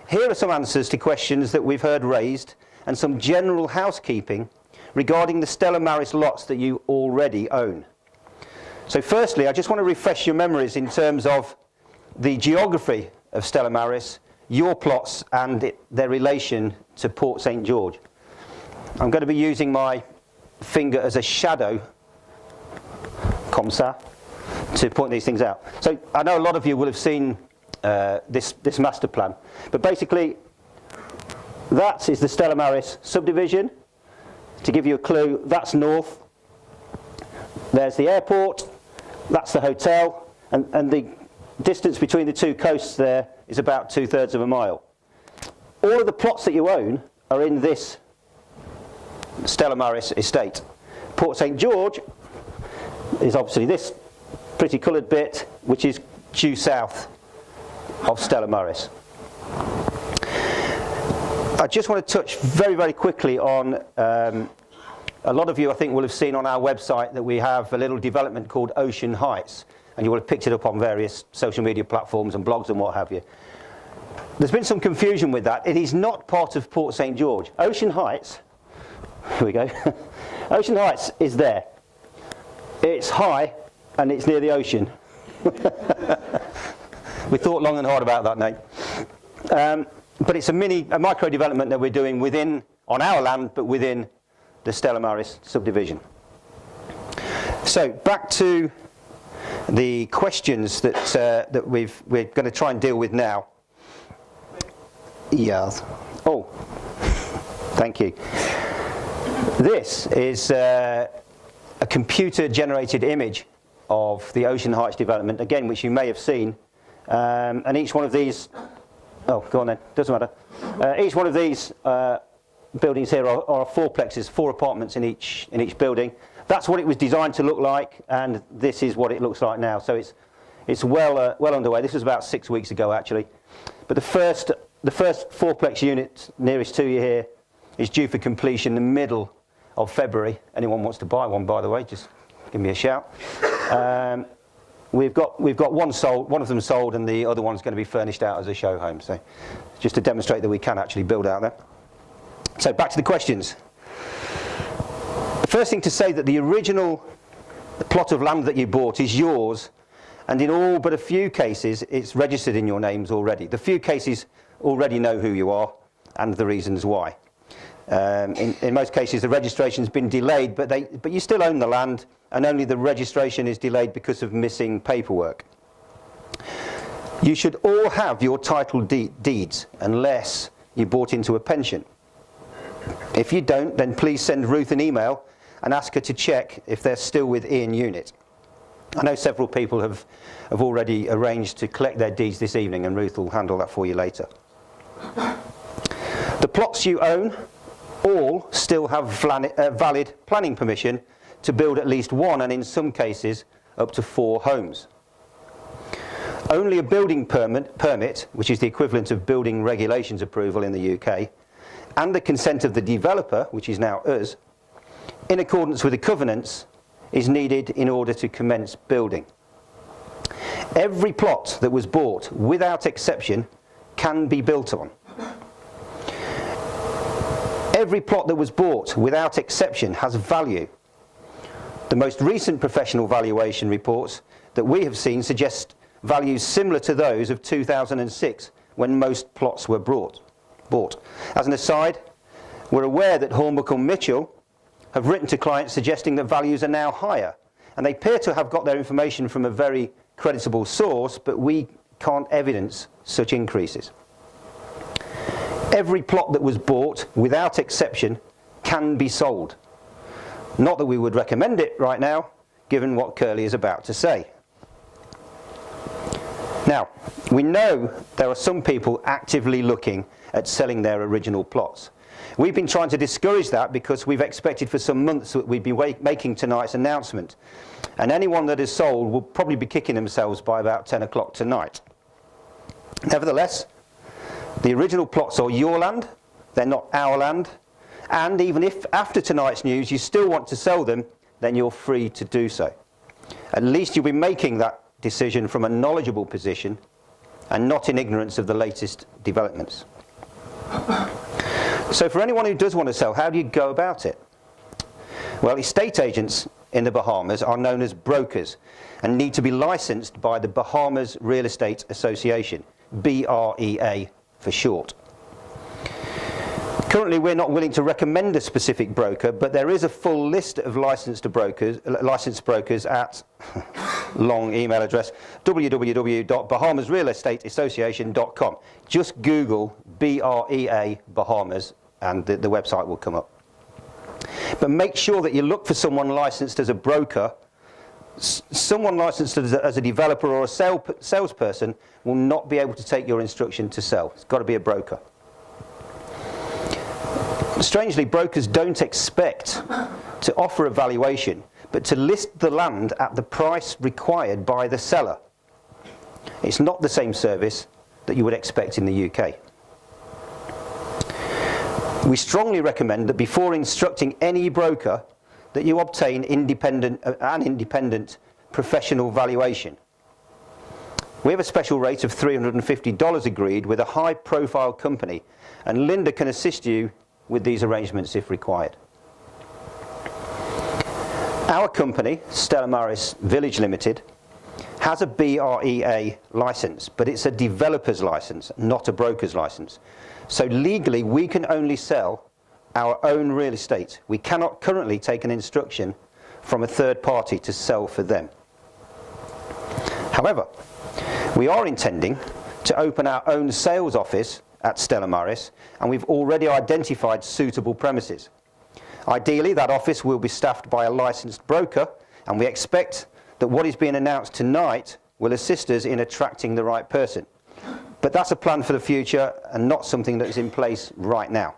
Here are some answers to questions that we've heard raised and some general housekeeping regarding the Stella Maris lots that you already own. So firstly, I just want to refresh your memories in terms of the geography of Stella Maris, your plots and their relation to Port St George. I'm going to be using my finger as a shadow, comme ça, to point these things out. So I know a lot of you will have seen this master plan, but basically that is the Stella Maris subdivision. To give you a clue, that's north, there's the airport, that's the hotel, and the distance between the two coasts there is about 2/3 of a mile. All of the plots that you own are in this Stella Maris estate. Port St George is obviously this pretty coloured bit, which is due south of Stella Maris. I just want to touch very, very quickly on, a lot of you I think will have seen on our website that we have a little development called Ocean Heights, and you will have picked it up on various social media platforms and blogs and what have you. There's been some confusion with that. It is not part of Port St George. Ocean Heights, here we go, Ocean Heights is there. It's high and it's near the ocean. We thought long and hard about that name. But it's a micro development that we're doing on our land, but within the Stella Maris subdivision. So back to the questions that we're going to try and deal with now. Yes. Oh, thank you. This is a computer-generated image of the Ocean Heights development, again, which you may have seen. And each one of these, oh, go on then, doesn't matter. Each one of these buildings here are fourplexes, 4 apartments in each building. That's what it was designed to look like, and this is what it looks like now. So it's well underway. This was about 6 weeks ago, actually. But the first fourplex unit nearest to you here is due for completion in the middle of February. Anyone wants to buy one, by the way, just give me a shout. We've got one sold, one of them sold, and the other one's going to be furnished out as a show home. So just to demonstrate that we can actually build out there. So back to the questions. The first thing to say that the original plot of land that you bought is yours, and in all but a few cases it's registered in your names already. The few cases already know who you are and the reasons why. In most cases the registration's been delayed, but you still own the land, and only the registration is delayed because of missing paperwork. You should all have your title deeds unless you bought into a pension. If you don't, then please send Ruth an email and ask her to check if they're still within unit. I know several people have already arranged to collect their deeds this evening, and Ruth will handle that for you later. The plots you own all still have valid planning permission to build at least 1, and in some cases up to 4 homes. Only a building permit, which is the equivalent of building regulations approval in the UK, and the consent of the developer, which is now us, in accordance with the covenants, is needed in order to commence building. Every plot that was bought, without exception, can be built on. Every plot that was bought, without exception, has value. The most recent professional valuation reports that we have seen suggest values similar to those of 2006, when most plots were bought. As an aside, we're aware that Hornbook and Mitchell have written to clients suggesting that values are now higher, and they appear to have got their information from a very creditable source, but we can't evidence such increases. Every plot that was bought, without exception, can be sold. Not that we would recommend it right now, given what Curly is about to say. Now, we know there are some people actively looking at selling their original plots. We've been trying to discourage that because we've expected for some months that we'd be making tonight's announcement. And anyone that is sold will probably be kicking themselves by about 10 o'clock tonight. Nevertheless, the original plots are your land, they're not our land, and even if after tonight's news you still want to sell them, then you're free to do so. At least you'll be making that decision from a knowledgeable position and not in ignorance of the latest developments. So for anyone who does want to sell, how do you go about it? Well, estate agents in the Bahamas are known as brokers and need to be licensed by the Bahamas Real Estate Association, BREA for short. Currently, we're not willing to recommend a specific broker, but there is a full list of licensed brokers at long email address www.bahamasrealestateassociation.com. Just Google BREA Bahamas and the website will come up. But make sure that you look for someone licensed as a broker. Someone licensed as a developer or a salesperson will not be able to take your instruction to sell. It's got to be a broker. Strangely, brokers don't expect to offer a valuation, but to list the land at the price required by the seller. It's not the same service that you would expect in the UK. We strongly recommend that before instructing any broker that you obtain an independent professional valuation. We have a special rate of $350 agreed with a high-profile company, and Linda can assist you with these arrangements if required. Our company, Stella Maris Village Limited, has a BREA license, but it's a developer's license, not a broker's license. So legally, we can only sell our own real estate. We cannot currently take an instruction from a third party to sell for them. However, we are intending to open our own sales office at Stella Maris, and we've already identified suitable premises. Ideally, that office will be staffed by a licensed broker, and we expect that what is being announced tonight will assist us in attracting the right person. But that's a plan for the future and not something that is in place right now.